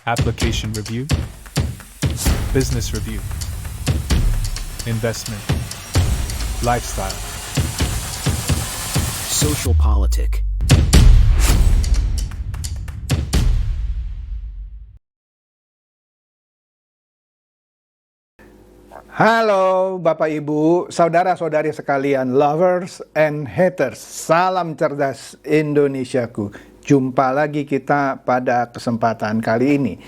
application review, business review, investment, lifestyle, social politic. Halo Bapak Ibu, saudara-saudari sekalian, lovers and haters. Salam cerdas Indonesiaku. Jumpa lagi kita pada kesempatan kali ini.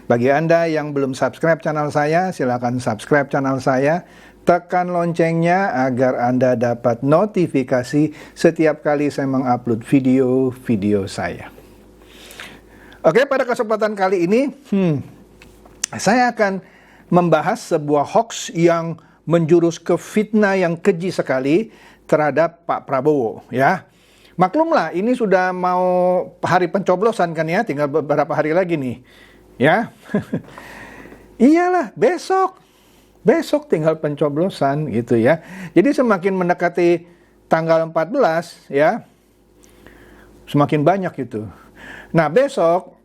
Bagi Anda yang belum subscribe channel saya, silakan subscribe channel saya. Tekan loncengnya agar Anda dapat notifikasi setiap kali saya mengupload video-video saya. Oke, pada kesempatan kali ini, saya akan membahas sebuah hoax yang menjurus ke fitnah yang keji sekali terhadap Pak Prabowo, ya. Maklumlah, ini sudah mau hari pencoblosan kan ya, tinggal beberapa hari lagi nih, ya. Iyalah, besok tinggal pencoblosan gitu ya. Jadi semakin mendekati tanggal 14 ya, semakin banyak gitu. Nah, besok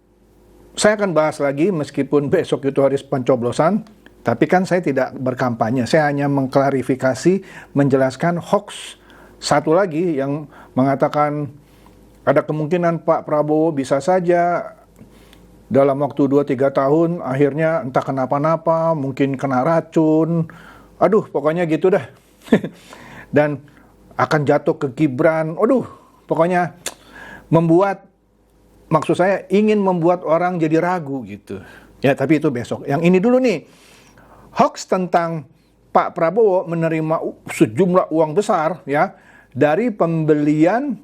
saya akan bahas lagi, meskipun besok itu hari pencoblosan, tapi kan saya tidak berkampanye. Saya hanya mengklarifikasi, menjelaskan hoax satu lagi yang mengatakan ada kemungkinan Pak Prabowo bisa saja dalam waktu 2-3 tahun akhirnya entah kenapa-napa, mungkin kena racun. Aduh, pokoknya gitu dah. Dan akan jatuh ke Gibran. Aduh, pokoknya maksud saya ingin membuat orang jadi ragu gitu. Ya, tapi itu besok. Yang ini dulu nih. Hoax tentang Pak Prabowo menerima sejumlah uang besar ya dari pembelian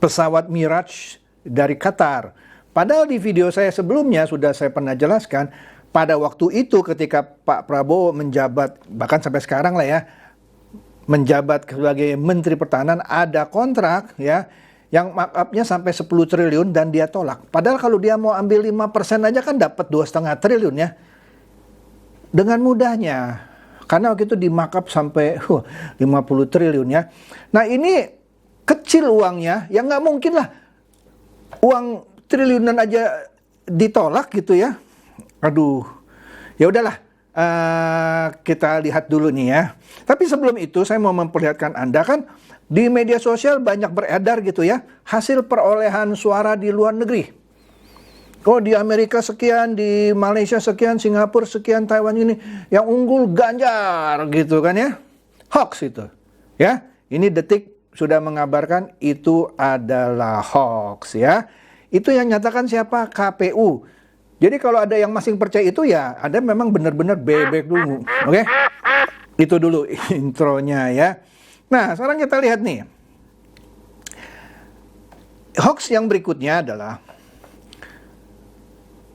pesawat Mirage dari Qatar. Padahal di video saya sebelumnya sudah saya pernah jelaskan, pada waktu itu ketika Pak Prabowo menjabat, bahkan sampai sekarang lah ya, menjabat sebagai Menteri Pertahanan, ada kontrak ya yang markupnya sampai 10 triliun dan dia tolak. Padahal kalau dia mau ambil 5% aja kan dapat 2,5 triliun ya. Dengan mudahnya. Karena waktu itu di markup sampai 50 triliun ya. Nah, ini kecil uangnya, ya nggak mungkin lah uang triliunan aja ditolak gitu ya. Aduh. Ya udahlah. Kita lihat dulu nih ya. Tapi sebelum itu saya mau memperlihatkan Anda kan di media sosial banyak beredar gitu ya hasil perolehan suara di luar negeri. Oh, di Amerika sekian, di Malaysia sekian, Singapura sekian, Taiwan ini yang unggul Ganjar gitu kan ya. Hoax itu. Ya, ini Detik sudah mengabarkan itu adalah hoax ya. Itu yang nyatakan siapa? KPU. Jadi kalau ada yang masih percaya itu ya, Anda memang benar-benar bebek dulu. Oke? Itu dulu intronya ya. Nah, sekarang kita lihat nih. Hoax yang berikutnya adalah,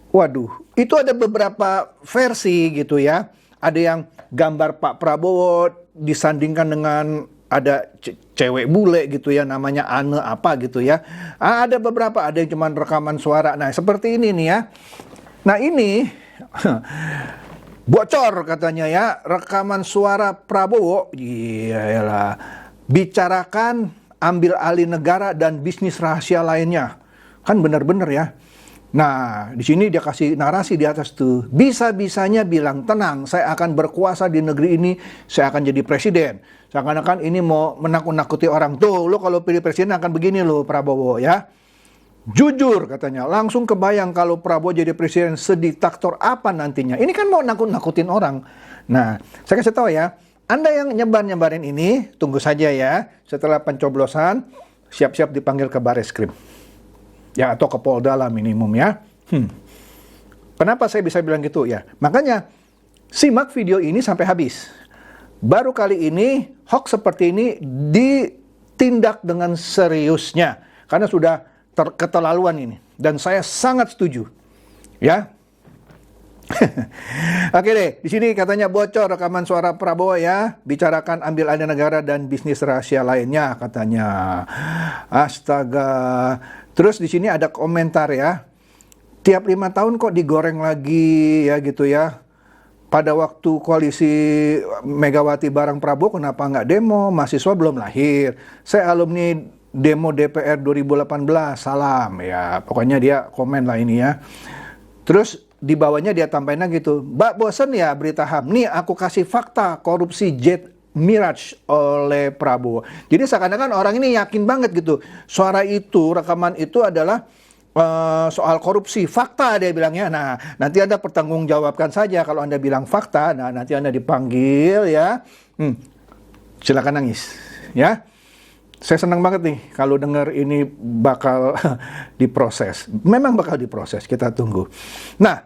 waduh, itu ada beberapa versi gitu ya. Ada yang gambar Pak Prabowo disandingkan dengan ada cewek bule gitu ya, namanya Ane apa gitu ya. Ada beberapa, ada yang cuma rekaman suara. Nah, seperti ini nih ya. Nah, ini bocor katanya ya, rekaman suara Prabowo. Iyalah, bicarakan ambil alih negara dan bisnis rahasia lainnya. Kan benar-benar ya. Nah, di sini dia kasih narasi di atas tuh. Bisa-bisanya bilang, tenang, saya akan berkuasa di negeri ini, saya akan jadi presiden. Seakan-akan ini mau menakut-nakuti orang. Tuh, lo kalau pilih presiden akan begini lo Prabowo ya. Jujur katanya, langsung kebayang kalau Prabowo jadi presiden, sediktator apa nantinya. Ini kan mau nakut-nakutin orang. Nah, saya kasih tahu ya, Anda yang nyebar-nyebarin ini, tunggu saja ya. Setelah pencoblosan, siap-siap dipanggil ke Bareskrim. Ya, atau ke Polda lah minimum ya. Kenapa saya bisa bilang gitu ya? Makanya, simak video ini sampai habis. Baru kali ini, hoax seperti ini ditindak dengan seriusnya. Karena sudah keterlaluan ini. Dan saya sangat setuju. Ya. Oke deh, di sini katanya bocor rekaman suara Prabowo ya, bicarakan ambil alih negara dan bisnis rahasia lainnya katanya. Astaga. Terus di sini ada komentar ya. Tiap 5 tahun kok digoreng lagi ya gitu ya. Pada waktu koalisi Megawati bareng Prabowo kenapa nggak demo? Mahasiswa belum lahir. Saya alumni demo DPR 2018, salam ya. Pokoknya dia komen lah ini ya. Terus di bawahnya dia tambahin lagi gitu, Mbak bosen ya berita HAM? Nih aku kasih fakta korupsi jet Mirage oleh Prabowo. Jadi seakan-akan orang ini yakin banget gitu. Suara itu, rekaman itu adalah soal korupsi. Fakta dia bilangnya. Nah, nanti Anda pertanggungjawabkan saja kalau Anda bilang fakta. Nah, nanti Anda dipanggil ya. Silakan nangis. Ya. Saya senang banget nih kalau dengar ini bakal diproses. Memang bakal diproses, kita tunggu. Nah,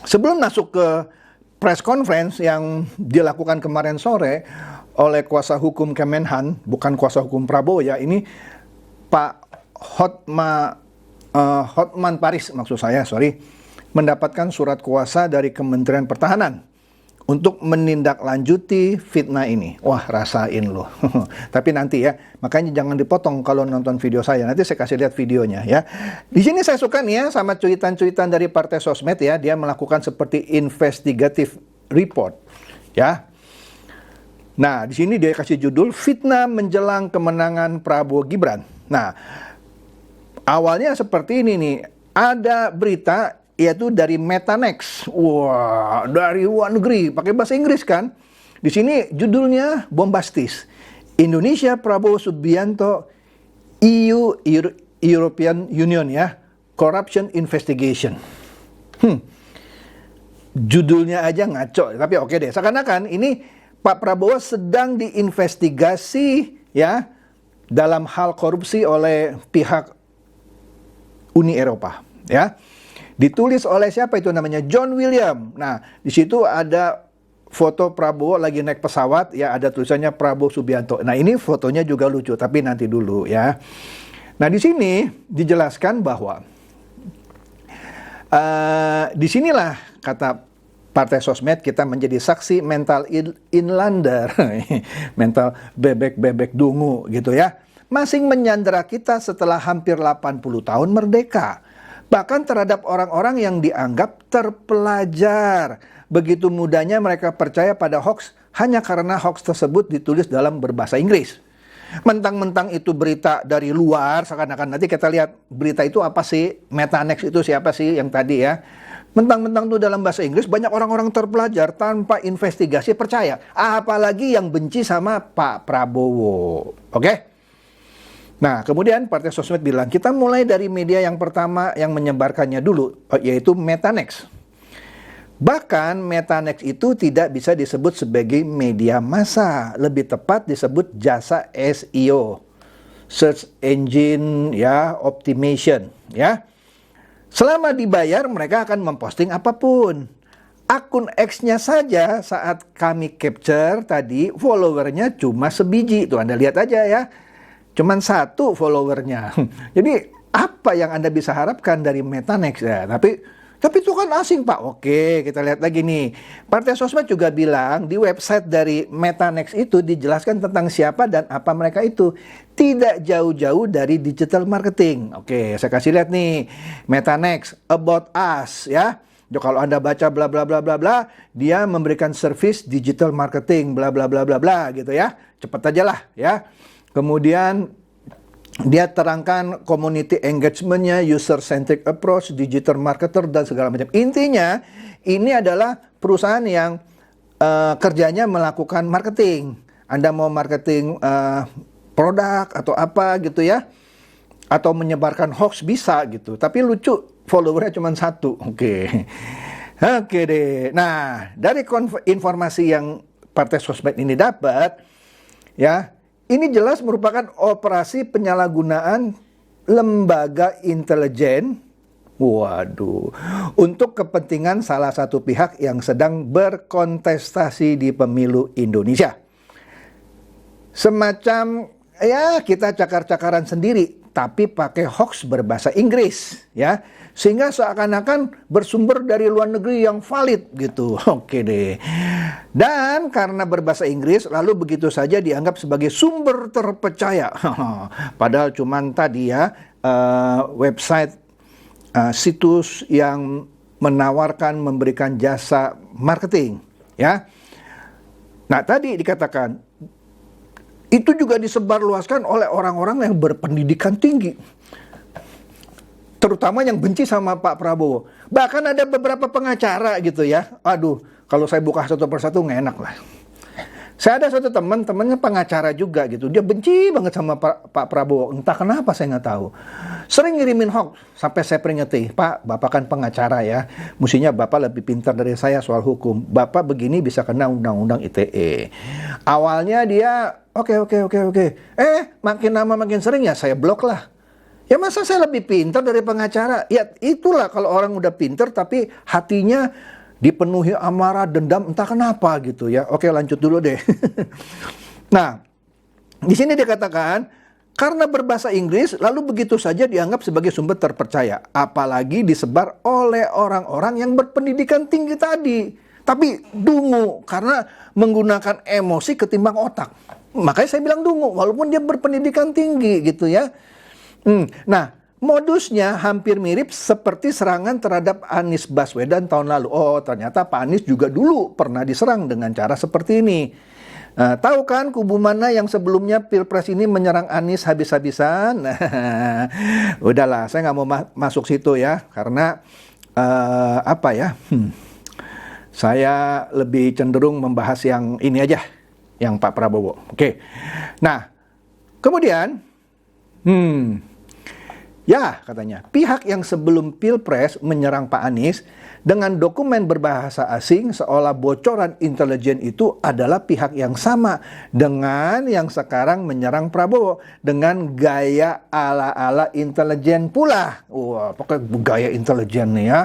sebelum masuk ke press conference yang dilakukan kemarin sore oleh kuasa hukum Kemenhan, bukan kuasa hukum Prabowo ya, ini Pak Hotman Paris maksud saya, mendapatkan surat kuasa dari Kementerian Pertahanan untuk menindaklanjuti fitnah ini. Wah, rasain loh. Tapi nanti ya, makanya jangan dipotong kalau nonton video saya. Nanti saya kasih lihat videonya ya. Di sini saya suka nih ya sama cuitan-cuitan dari Partai Sosmed ya. Dia melakukan seperti investigative report ya. Nah, di sini dia kasih judul Fitnah Menjelang Kemenangan Prabowo Gibran. Nah, awalnya seperti ini nih. Ada berita yaitu dari Metanex. Wah, dari luar negeri, pakai bahasa Inggris kan. Di sini judulnya bombastis. Indonesia Prabowo Subianto EU European Union ya, Corruption Investigation. Judulnya aja ngaco, tapi oke deh. Seakan-akan ini Pak Prabowo sedang diinvestigasi ya dalam hal korupsi oleh pihak Uni Eropa ya. Ditulis oleh siapa itu namanya? John William. Nah, di situ ada foto Prabowo lagi naik pesawat, ya ada tulisannya Prabowo Subianto. Nah, ini fotonya juga lucu, tapi nanti dulu ya. Nah, di sini dijelaskan bahwa disinilah kata Partai Sosmed kita menjadi saksi mental inlander, mental bebek-bebek dungu gitu ya. Masing menyandera kita setelah hampir 80 tahun merdeka. Bahkan terhadap orang-orang yang dianggap terpelajar. Begitu mudahnya mereka percaya pada hoax hanya karena hoax tersebut ditulis dalam berbahasa Inggris. Mentang-mentang itu berita dari luar, seakan-akan nanti kita lihat berita itu apa sih, Metanex itu siapa sih yang tadi ya. Mentang-mentang itu dalam bahasa Inggris, banyak orang-orang terpelajar tanpa investigasi percaya. Apalagi yang benci sama Pak Prabowo. Oke? Nah, kemudian Partai Sosmed bilang, kita mulai dari media yang pertama yang menyebarkannya dulu, yaitu Metanex. Bahkan Metanex itu tidak bisa disebut sebagai media massa, lebih tepat disebut jasa SEO, Search Engine ya, Optimization ya. Selama dibayar mereka akan memposting apapun. Akun X-nya saja saat kami capture tadi followernya cuma sebiji, tuh Anda lihat aja ya. Cuman 1 followernya. Jadi apa yang Anda bisa harapkan dari Metanex ya? Tapi itu kan asing Pak. Oke, kita lihat lagi nih. Partai Sosmed juga bilang di website dari Metanex itu dijelaskan tentang siapa dan apa mereka itu. Tidak jauh-jauh dari digital marketing. Oke, saya kasih lihat nih. Metanex About Us ya. Kalau Anda baca bla bla bla bla bla, dia memberikan service digital marketing bla bla bla bla bla gitu ya. Cepat aja lah ya. Kemudian dia terangkan community engagement-nya, user-centric approach, digital marketer, dan segala macam. Intinya, ini adalah perusahaan yang kerjanya melakukan marketing. Anda mau marketing produk atau apa gitu ya, atau menyebarkan hoax bisa gitu. Tapi lucu, followernya cuma 1. Oke deh. Nah, dari informasi yang Partai Sosmed ini dapat, ya, ini jelas merupakan operasi penyalahgunaan lembaga intelijen, untuk kepentingan salah satu pihak yang sedang berkontestasi di pemilu Indonesia. Semacam, ya kita cakar-cakaran sendiri, tapi pakai hoax berbahasa Inggris, ya. Sehingga seakan-akan bersumber dari luar negeri yang valid gitu. Oke deh. Dan karena berbahasa Inggris, lalu begitu saja dianggap sebagai sumber terpercaya. Padahal cuman tadi ya, website, situs yang menawarkan, memberikan jasa marketing. Ya. Nah tadi dikatakan, itu juga disebarluaskan oleh orang-orang yang berpendidikan tinggi. terutama yang benci sama Pak Prabowo. Bahkan ada beberapa pengacara gitu ya. Aduh, kalau saya buka satu persatu nggak enak lah. Saya ada satu temannya pengacara juga gitu. Dia benci banget sama Pak Prabowo. Entah kenapa saya nggak tahu. Sering ngirimin hoax. Sampai saya peringati, Pak, Bapak kan pengacara ya. Mestinya Bapak lebih pintar dari saya soal hukum. Bapak begini bisa kena undang-undang ITE. Awalnya dia, oke. Makin lama makin sering ya saya blok lah. Ya masa saya lebih pintar dari pengacara? Ya itulah kalau orang udah pintar tapi hatinya dipenuhi amarah, dendam, entah kenapa gitu ya. Oke, lanjut dulu deh. Nah, di sini dikatakan karena berbahasa Inggris lalu begitu saja dianggap sebagai sumber terpercaya, apalagi disebar oleh orang-orang yang berpendidikan tinggi tadi. Tapi dungu karena menggunakan emosi ketimbang otak. Makanya saya bilang dungu walaupun dia berpendidikan tinggi gitu ya. Nah, modusnya hampir mirip seperti serangan terhadap Anies Baswedan tahun lalu. Oh, ternyata Pak Anies juga dulu pernah diserang dengan cara seperti ini. Tahu kan kubu mana yang sebelumnya Pilpres ini menyerang Anies habis-habisan? Udahlah, saya nggak mau masuk situ ya. Karena, saya lebih cenderung membahas yang ini aja. Yang Pak Prabowo. Oke. Nah, kemudian, ya, katanya, pihak yang sebelum Pilpres menyerang Pak Anies dengan dokumen berbahasa asing seolah bocoran intelijen itu adalah pihak yang sama dengan yang sekarang menyerang Prabowo dengan gaya ala-ala intelijen pula. Wah, pokoknya gaya intelijen nih ya,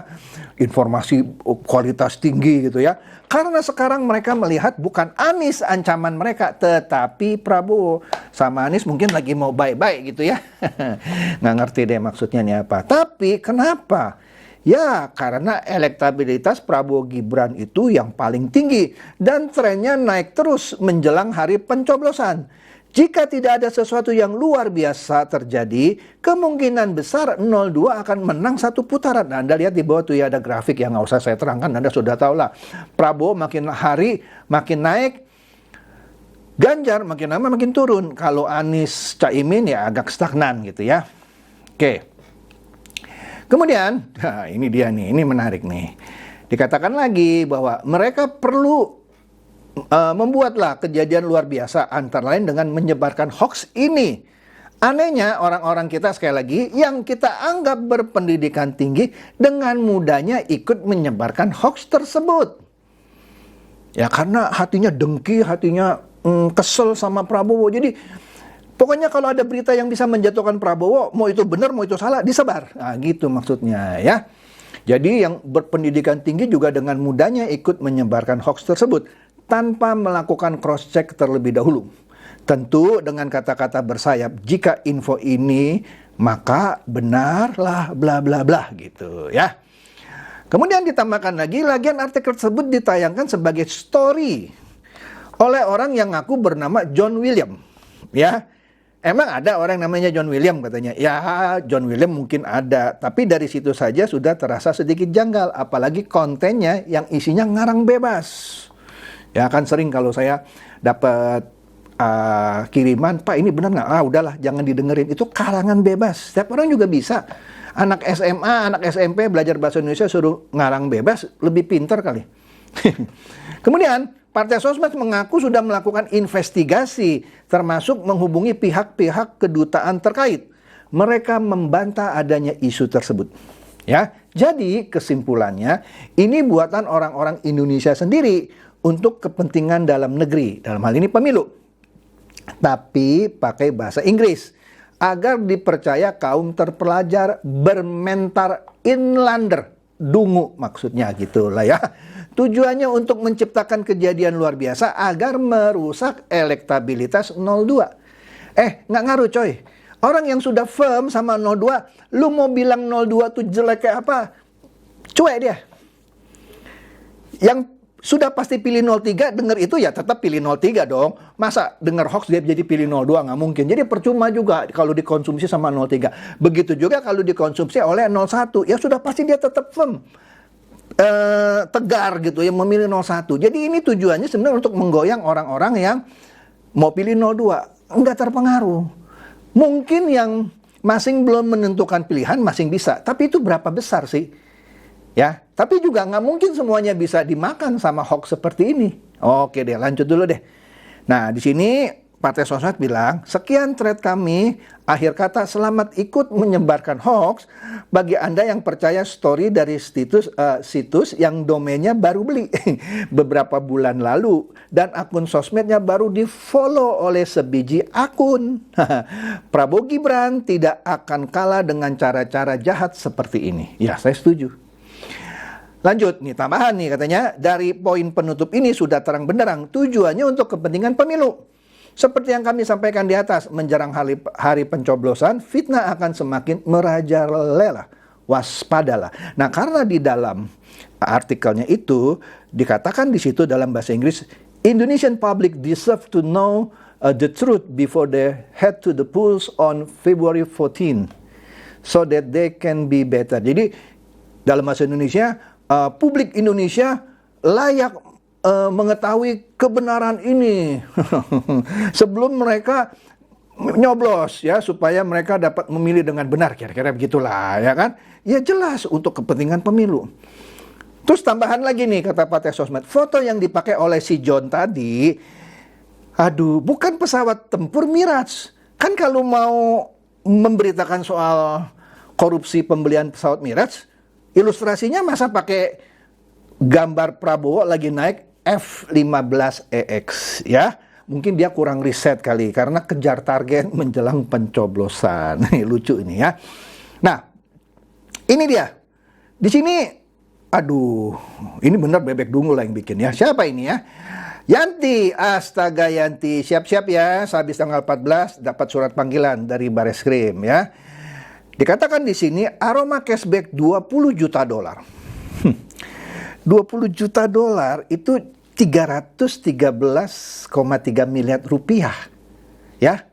informasi kualitas tinggi gitu ya. Karena sekarang mereka melihat bukan Anies ancaman mereka, tetapi Prabowo. Sama Anies mungkin lagi mau baik-baik gitu ya. Nggak ngerti deh maksudnya nih apa. Tapi kenapa? Ya karena elektabilitas Prabowo Gibran itu yang paling tinggi. Dan trennya naik terus menjelang hari pencoblosan. Jika tidak ada sesuatu yang luar biasa terjadi, kemungkinan besar 02 akan menang satu putaran. Nah, Anda lihat di bawah tuh ya ada grafik yang nggak usah saya terangkan, Anda sudah tahu lah. Prabowo makin hari makin naik, Ganjar makin lama makin turun. Kalau Anies Caimin ya agak stagnan gitu ya. Oke. Kemudian, ini dia nih, ini menarik nih. Dikatakan lagi bahwa mereka perlu membuatlah kejadian luar biasa antara lain dengan menyebarkan hoax ini. Anehnya orang-orang kita sekali lagi yang kita anggap berpendidikan tinggi dengan mudahnya ikut menyebarkan hoax tersebut. Ya karena hatinya dengki, hatinya kesel sama Prabowo. Jadi pokoknya kalau ada berita yang bisa menjatuhkan Prabowo, mau itu benar mau itu salah disebar. Nah gitu maksudnya ya. Jadi yang berpendidikan tinggi juga dengan mudahnya ikut menyebarkan hoax tersebut tanpa melakukan cross check terlebih dahulu. Tentu dengan kata-kata bersayap, jika info ini maka benarlah bla bla bla gitu ya. Kemudian ditambahkan lagi, lagian artikel tersebut ditayangkan sebagai story oleh orang yang ngaku bernama John William. Ya, emang ada orang namanya John William katanya. Ya, John William mungkin ada, tapi dari situ saja sudah terasa sedikit janggal, apalagi kontennya yang isinya ngarang bebas. Ya kan sering kalau saya dapat kiriman, Pak ini benar nggak? Udahlah jangan didengerin, itu karangan bebas. Setiap orang juga bisa. Anak SMA, anak SMP belajar bahasa Indonesia suruh ngarang bebas, lebih pintar kali. Kemudian Partai Sosmed mengaku sudah melakukan investigasi, termasuk menghubungi pihak-pihak kedutaan terkait. Mereka membantah adanya isu tersebut. Ya, jadi kesimpulannya ini buatan orang-orang Indonesia sendiri untuk kepentingan dalam negeri, dalam hal ini pemilu. Tapi pakai bahasa Inggris agar dipercaya kaum terpelajar bermental inlander, dungu maksudnya gitulah ya. Tujuannya untuk menciptakan kejadian luar biasa agar merusak elektabilitas 02. Nggak ngaruh coy. Orang yang sudah firm sama 02, lu mau bilang 02 tuh jelek kayak apa? Cuek dia. Yang sudah pasti pilih 03, dengar itu ya tetap pilih 03 dong. Masa dengar hoax dia jadi pilih 02? Nggak mungkin. Jadi percuma juga kalau dikonsumsi sama 03. Begitu juga kalau dikonsumsi oleh 01. Ya sudah pasti dia tetap firm. Tegar gitu ya memilih 01. Jadi ini tujuannya sebenarnya untuk menggoyang orang-orang yang mau pilih 02. Nggak terpengaruh. Mungkin yang Masing belum menentukan pilihan, masing bisa. Tapi itu berapa besar sih? Ya, tapi juga nggak mungkin semuanya bisa dimakan sama hoax seperti ini. Oke deh, lanjut dulu deh. Nah, di sini Partai Sosmed bilang, sekian thread kami, akhir kata selamat ikut menyebarkan hoax bagi Anda yang percaya story dari situs yang domainnya baru beli beberapa bulan lalu dan akun sosmednya baru di-follow oleh sebiji akun. Prabowo Gibran tidak akan kalah dengan cara-cara jahat seperti ini. Ya, saya setuju. Lanjut, nih tambahan nih katanya, dari poin penutup ini sudah terang benderang tujuannya untuk kepentingan pemilu. Seperti yang kami sampaikan di atas, menjelang hari pencoblosan, fitnah akan semakin merajalela. Waspadalah. Nah, karena di dalam artikelnya itu dikatakan di situ dalam bahasa Inggris, Indonesian public deserve to know the truth before they head to the polls on February 14, so that they can be better. Jadi dalam bahasa Indonesia, publik Indonesia layak mengetahui kebenaran ini sebelum mereka nyoblos, ya, supaya mereka dapat memilih dengan benar, kira-kira begitulah, ya kan? Ya jelas untuk kepentingan pemilu. Terus tambahan lagi nih kata Partai Sosmed, foto yang dipakai oleh si John tadi, aduh, bukan pesawat tempur Mirage. Kan kalau mau memberitakan soal korupsi pembelian pesawat Mirage, ilustrasinya masa pakai gambar Prabowo lagi naik F-15EX, ya. Mungkin dia kurang riset kali karena kejar target menjelang pencoblosan. Lucu ini ya. Nah, ini dia. Di sini, aduh, ini benar bebek dungu lah yang bikin ya. Siapa ini ya? Yanti, astaga Yanti, siap-siap ya. Sehabis tanggal 14 dapat surat panggilan dari Bareskrim ya. Dikatakan di sini aroma cashback 20 juta dolar. 20 juta dolar itu 313,3 miliar rupiah. Ya.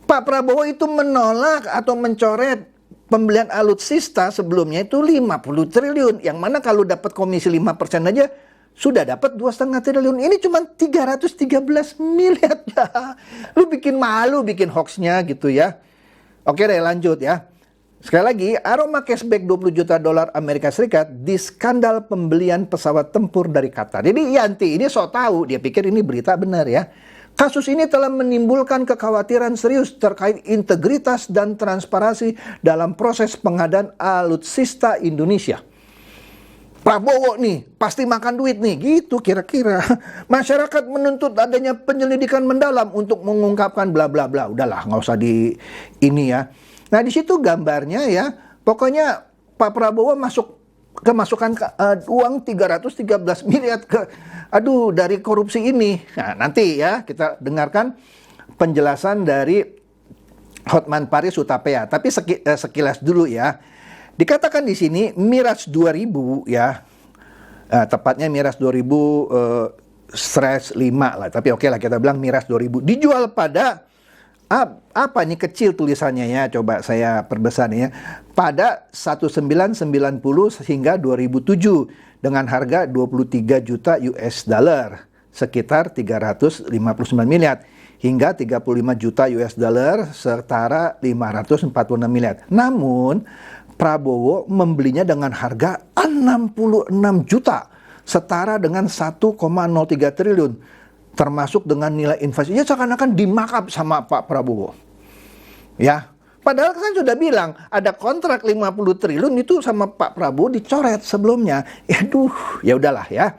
Pak Prabowo itu menolak atau mencoret pembelian alutsista sebelumnya itu 50 triliun. Yang mana kalau dapat komisi 5% aja sudah dapat 2,5 triliun. Ini cuma 313 miliar. Ya. Lu bikin malu bikin hoaxnya gitu ya. Oke deh, lanjut ya. Sekali lagi, aroma cashback 20 juta dolar Amerika Serikat di skandal pembelian pesawat tempur dari Qatar. Jadi Yanti ini sok tahu, dia pikir ini berita benar ya. Kasus ini telah menimbulkan kekhawatiran serius terkait integritas dan transparansi dalam proses pengadaan alutsista Indonesia. Prabowo nih, pasti makan duit nih, gitu kira-kira. Masyarakat menuntut adanya penyelidikan mendalam untuk mengungkapkan bla bla bla. Udahlah, nggak usah di ini ya. Nah, di situ gambarnya ya, pokoknya Pak Prabowo kemasukan uang 313 miliar dari korupsi ini. Nah, nanti ya kita dengarkan penjelasan dari Hotman Paris Hutapea. Tapi sekilas dulu ya. Dikatakan di sini Mirage 2000 ya. Tepatnya Mirage 2000/5 lah. Tapi oke lah kita bilang Mirage 2000 dijual pada apa nih kecil tulisannya ya, coba saya perbesar nih ya, pada 1990 hingga 2007 dengan harga 23 juta US dollar, sekitar 359 miliar, hingga 35 juta US dollar, setara 546 miliar. Namun Prabowo membelinya dengan harga 66 juta, setara dengan 1,03 triliun. Termasuk dengan nilai investasi, ya seakan-akan dimakap sama Pak Prabowo. Ya, padahal saya sudah bilang ada kontrak 50 triliun itu sama Pak Prabowo dicoret sebelumnya. Ya udahlah ya.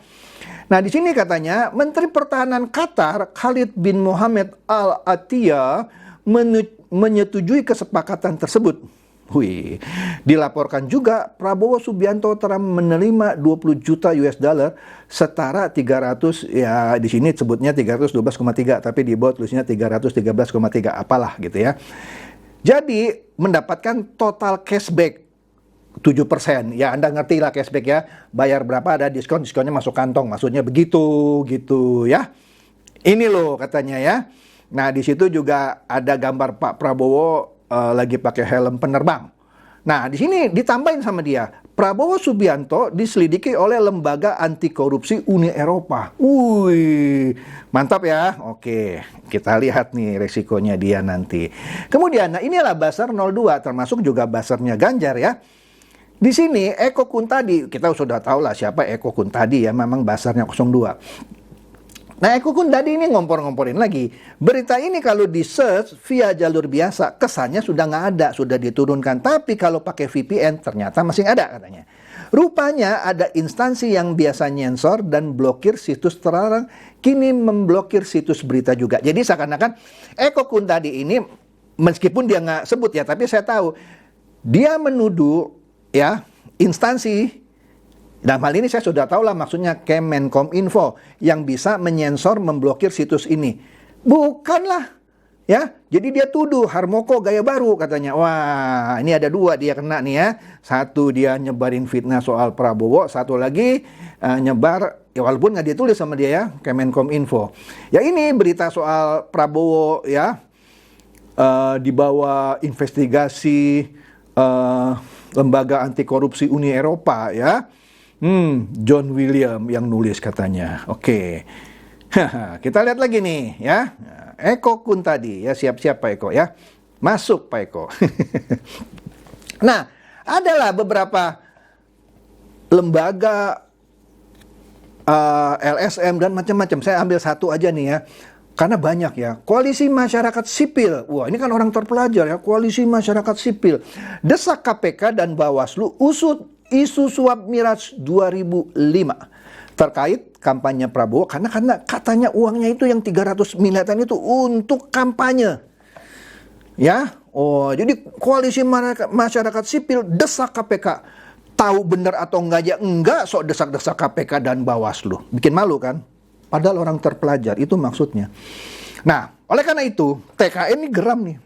Nah, di sini katanya Menteri Pertahanan Qatar Khalid bin Mohammed Al Attiyah menyetujui kesepakatan tersebut. Wih, dilaporkan juga Prabowo Subianto telah menerima 20 juta US dollar, setara 300, ya di sini sebutnya 312,3, tapi di bawah tulisnya 313,3 apalah gitu ya. Jadi mendapatkan total cashback 7%. Ya Anda ngerti lah cashback ya, bayar berapa ada diskon, diskonnya masuk kantong, maksudnya begitu gitu ya. Ini loh katanya ya. Nah, di situ juga ada gambar Pak Prabowo lagi pakai helm penerbang. Nah, di sini ditambahin sama dia, Prabowo Subianto diselidiki oleh Lembaga Anti Korupsi Uni Eropa. Wih, mantap ya. Oke, kita lihat nih resikonya dia nanti. Kemudian, nah inilah buzzer 02, termasuk juga buzzernya Ganjar ya. Di sini Eko Kuntadi, kita sudah tahu lah siapa Eko Kuntadi ya, memang buzzernya 02. Nah, Eko Kuntadi ini ngompor-ngomporin lagi. Berita ini kalau di-search via jalur biasa, kesannya sudah nggak ada, sudah diturunkan. Tapi kalau pakai VPN, ternyata masih ada katanya. Rupanya ada instansi yang biasa nyensor dan blokir situs terlarang, kini memblokir situs berita juga. Jadi seakan-akan Eko Kuntadi ini, meskipun dia nggak sebut ya, tapi saya tahu, dia menuduh ya instansi. Dalam hal ini saya sudah tahu lah maksudnya Kemenkominfo yang bisa menyensor, memblokir situs ini. Bukanlah, ya. Jadi dia tuduh Harmoko gaya baru katanya. Wah, ini ada dua dia kena nih ya. Satu dia nyebarin fitnah soal Prabowo, satu lagi nyebar, ya walaupun nggak ditulis sama dia ya, Kemenkominfo. Ya ini berita soal Prabowo ya, di bawah investigasi Lembaga Anti Korupsi Uni Eropa ya. John William yang nulis katanya. Oke. Kita lihat lagi nih ya. Eko Kuntadi ya, siap-siap Pak Eko ya. Masuk Pak Eko. Nah, adalah beberapa lembaga LSM dan macam-macam. Saya ambil satu aja nih ya. Karena banyak ya. Koalisi Masyarakat Sipil. Wah, ini kan orang terpelajar ya. Koalisi Masyarakat Sipil. Desak KPK dan Bawaslu usut isu suap Miraj 2005 terkait kampanye Prabowo karena katanya uangnya itu yang 300 miliaran itu untuk kampanye. Ya. Oh, jadi Koalisi Masyarakat Sipil desak KPK. Tahu benar atau enggak ya enggak, sok desak-desak KPK dan Bawaslu. Bikin malu kan? Padahal orang terpelajar, itu maksudnya. Nah, oleh karena itu TKN ini geram nih.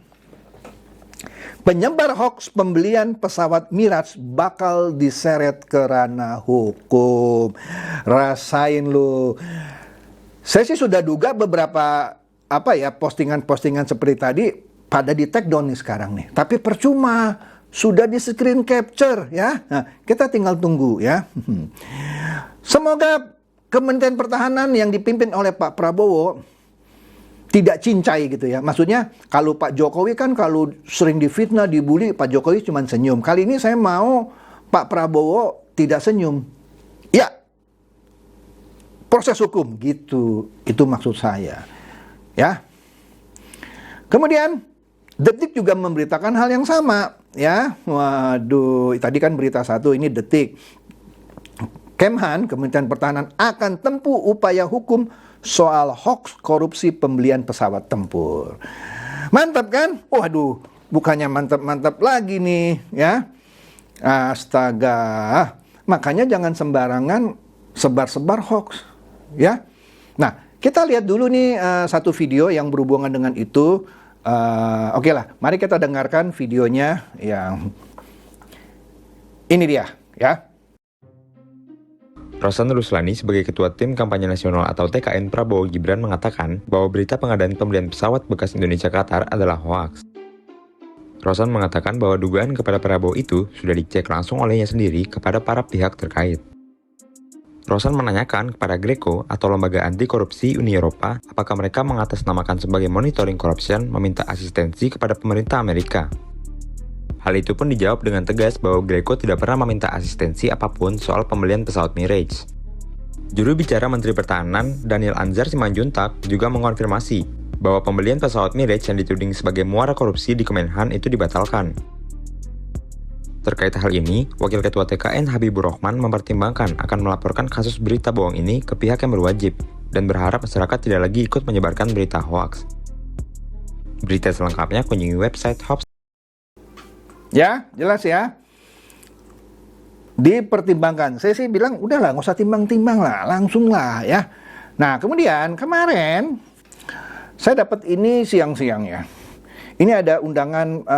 Penyebar hoax pembelian pesawat Miraj bakal diseret ke ranah hukum. Rasain lu. Saya sih sudah duga beberapa postingan-postingan seperti tadi pada di take down nih sekarang nih. Tapi percuma, sudah di screen capture ya. Nah, kita tinggal tunggu ya. Semoga Kementerian Pertahanan yang dipimpin oleh Pak Prabowo tidak cincai gitu ya. Maksudnya kalau Pak Jokowi kan kalau sering difitnah, dibully, Pak Jokowi cuma senyum. Kali ini saya mau Pak Prabowo tidak senyum. Ya, proses hukum gitu. Itu maksud saya. Ya. Kemudian Detik juga memberitakan hal yang sama ya. Waduh, tadi kan berita satu, ini Detik. Kemhan, Kementerian Pertahanan akan tempuh upaya hukum soal hoax korupsi pembelian pesawat tempur. Mantap kan? Waduh, bukannya mantap-mantap lagi nih ya. Astaga. Makanya jangan sembarangan sebar-sebar hoax ya. Nah, kita lihat dulu nih satu video yang berhubungan dengan itu. Oke lah, mari kita dengarkan videonya yang ini dia ya. Rosan Ruslani sebagai Ketua Tim Kampanye Nasional atau TKN Prabowo Gibran mengatakan bahwa berita pengadaan pembelian pesawat bekas Indonesia Qatar adalah hoaks. Rosan mengatakan bahwa dugaan kepada Prabowo itu sudah dicek langsung olehnya sendiri kepada para pihak terkait. Rosan menanyakan kepada Greco atau Lembaga Anti Korupsi Uni Eropa apakah mereka mengatasnamakan sebagai Monitoring Corruption meminta asistensi kepada pemerintah Amerika. Hal itu pun dijawab dengan tegas bahwa Greco tidak pernah meminta asistensi apapun soal pembelian pesawat Mirage. Juru bicara Menteri Pertahanan, Daniel Anzar Simanjuntak, juga mengonfirmasi bahwa pembelian pesawat Mirage yang dituding sebagai muara korupsi di Kemenhan itu dibatalkan. Terkait hal ini, Wakil Ketua TKN Habibur Rahman mempertimbangkan akan melaporkan kasus berita bohong ini ke pihak yang berwajib dan berharap masyarakat tidak lagi ikut menyebarkan berita hoaks. Berita selengkapnya kunjungi website Hoax. Ya, jelas ya. Dipertimbangkan. Saya sih bilang, udahlah, nggak usah timbang-timbang lah, langsung lah ya. Nah, kemudian kemarin saya dapat ini siang-siang ya. Ini ada undangan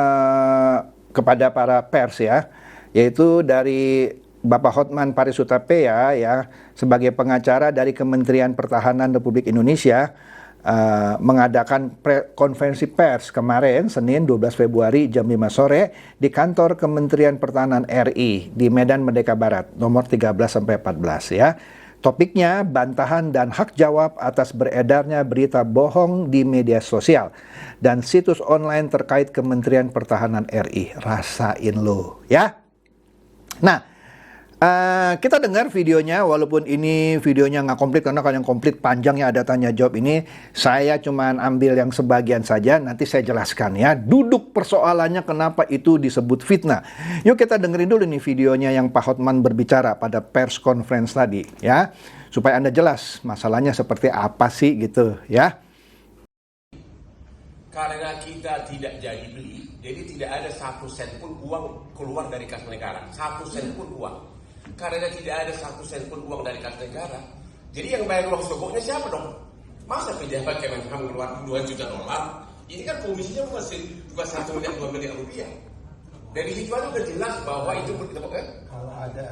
kepada para pers ya, yaitu dari Bapak Hotman Paris Hutapea ya, sebagai pengacara dari Kementerian Pertahanan Republik Indonesia. mengadakan konferensi pers kemarin Senin 12 Februari jam 5 sore di kantor Kementerian Pertahanan RI di Medan Merdeka Barat nomor 13 sampai 14 ya. Topiknya bantahan dan hak jawab atas beredarnya berita bohong di media sosial dan situs online terkait Kementerian Pertahanan RI. Rasain lo ya. Nah, kita dengar videonya, walaupun ini videonya nggak komplit karena kalau yang komplit panjangnya ada tanya jawab ini. Saya cuman ambil yang sebagian saja, nanti saya jelaskan ya. Duduk persoalannya kenapa itu disebut fitnah. Yuk kita dengerin dulu nih videonya yang Pak Hotman berbicara pada pers conference tadi ya. Supaya Anda jelas masalahnya seperti apa sih gitu ya. Karena kita tidak jadi beli, jadi tidak ada 1 sen pun uang keluar dari kas negara. 1 sen pun uang. Karena tidak ada 1 sen pun uang dari kas negara, jadi yang bayar uang sogoknya siapa dong? Masa pejabat Kemenhan keluar 2 juta dolar? Ini kan komisinya bukan 1 miliar 2 miliar rupiah. Dari situ aja udah jelas bahwa itu berita bohong. Kalau ada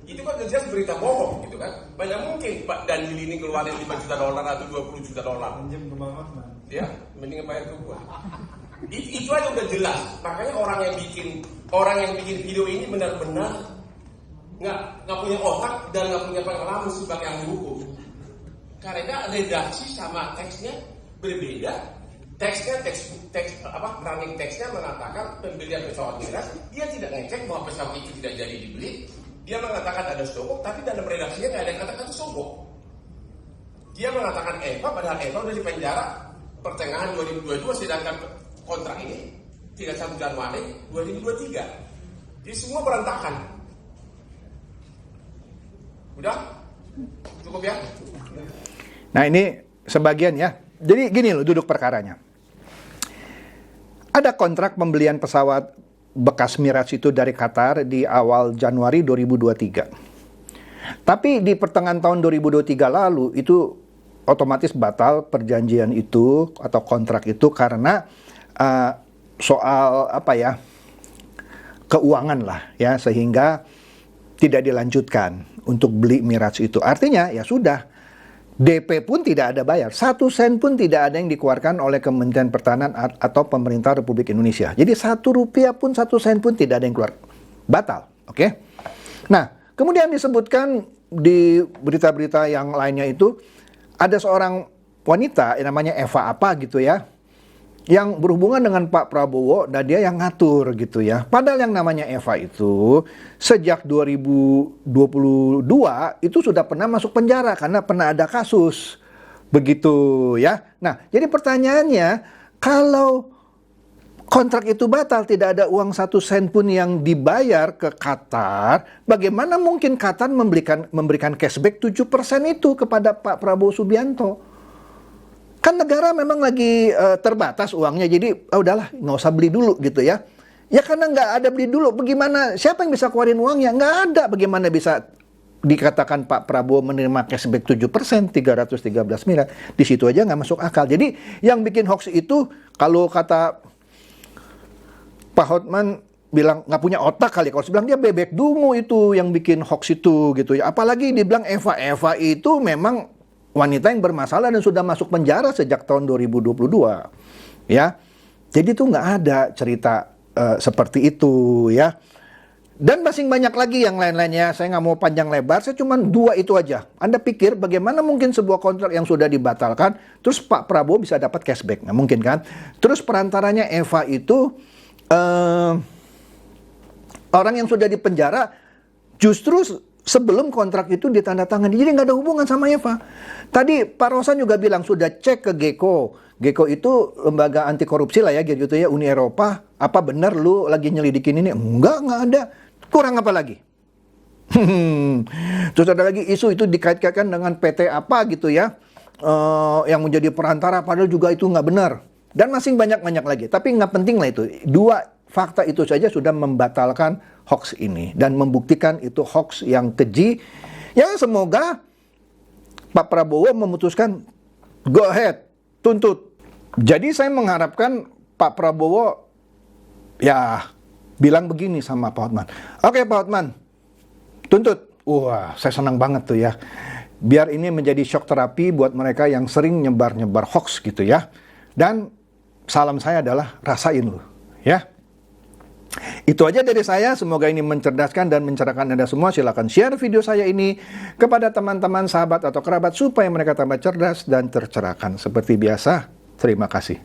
itu kan jelas berita bohong gitu kan. Banyak mungkin Pak Danil ini keluarin 5 juta dolar atau 20 juta dolar. Pinjam ke Bang Hotman. Ya, mending bayar ke gua. Itu aja udah jelas. Makanya orang yang bikin video ini benar-benar nggak punya otak dan nggak punya pengalaman sebagai ahli hukum. Karena redaksi sama teksnya berbeda. Running teksnya mengatakan pembelian pesawat miras, dia tidak ngecek bahwa pesawat itu tidak jadi dibeli. Dia mengatakan ada sogok, tapi dalam redaksinya nggak ada yang kata-kata sogok. Dia mengatakan Eva, padahal Eva udah di penjara pertengahan 2022, sedangkan kontrak ini tidak 1 Januari 2023. Jadi semua berantakan. Udah? Cukup ya? Nah ini sebagian ya. Jadi gini loh duduk perkaranya. Ada kontrak pembelian pesawat bekas Mirage itu dari Qatar di awal Januari 2023. Tapi di pertengahan tahun 2023 lalu itu otomatis batal perjanjian itu atau kontrak itu karena soal keuangan lah ya, sehingga tidak dilanjutkan untuk beli Mirage itu. Artinya ya sudah, DP pun tidak ada bayar, 1 sen pun tidak ada yang dikeluarkan oleh Kementerian Pertahanan atau pemerintah Republik Indonesia. Jadi 1 rupiah pun 1 sen pun tidak ada yang keluar, batal. Oke. Nah, kemudian disebutkan di berita-berita yang lainnya itu ada seorang wanita yang namanya Eva apa gitu ya, yang berhubungan dengan Pak Prabowo dan dia yang ngatur gitu ya. Padahal yang namanya Eva itu sejak 2022 itu sudah pernah masuk penjara karena pernah ada kasus. Begitu ya. Nah, jadi pertanyaannya, kalau kontrak itu batal, tidak ada uang 1 sen pun yang dibayar ke Qatar, bagaimana mungkin Qatar memberikan cashback 7% itu kepada Pak Prabowo Subianto? Kan negara memang lagi terbatas uangnya, jadi udahlah nggak usah beli dulu gitu ya. Ya karena nggak ada beli dulu, bagaimana, siapa yang bisa keluarin uangnya? Nggak ada, bagaimana bisa dikatakan Pak Prabowo menerima cashback 7%, 313 miliar, di situ aja nggak masuk akal. Jadi yang bikin hoax itu, kalau kata Pak Hotman bilang nggak punya otak kali, kalau bilang dia bebek dungu itu yang bikin hoax itu gitu ya. Apalagi dibilang Eva itu memang wanita yang bermasalah dan sudah masuk penjara sejak tahun 2022 ya. Jadi itu nggak ada cerita seperti itu ya. Dan masih banyak lagi yang lain-lainnya, saya nggak mau panjang lebar, saya cuma 2 itu aja. Anda pikir bagaimana mungkin sebuah kontrak yang sudah dibatalkan terus Pak Prabowo bisa dapat cashback? Nggak mungkin kan. Terus perantaranya Eva itu orang yang sudah dipenjara justru sebelum kontrak itu ditandatangani, jadi nggak ada hubungan sama Eva. Tadi Pak Rosan juga bilang sudah cek ke GECO. GECO itu lembaga anti korupsi lah ya, gitu ya, Uni Eropa. Apa benar lu lagi nyelidikin ini? Nggak ada. Kurang apa lagi? Terus ada lagi isu itu dikait-kaitkan dengan PT apa gitu ya, yang menjadi perantara, padahal juga itu nggak benar. Dan masih banyak-banyak lagi. Tapi nggak penting lah itu. 2 fakta itu saja sudah membatalkan hoax ini dan membuktikan itu hoax yang keji. Ya semoga Pak Prabowo memutuskan go ahead, tuntut. Jadi saya mengharapkan Pak Prabowo ya bilang begini sama Pak Hotman. Oke Pak Hotman, tuntut. Wah, saya senang banget tuh ya. Biar ini menjadi shock terapi buat mereka yang sering nyebar-nyebar hoax gitu ya. Dan salam saya adalah rasain lu, ya. Itu aja dari saya, semoga ini mencerdaskan dan mencerahkan Anda semua. Silakan share video saya ini kepada teman-teman, sahabat, atau kerabat supaya mereka tambah cerdas dan tercerahkan. Seperti biasa, terima kasih.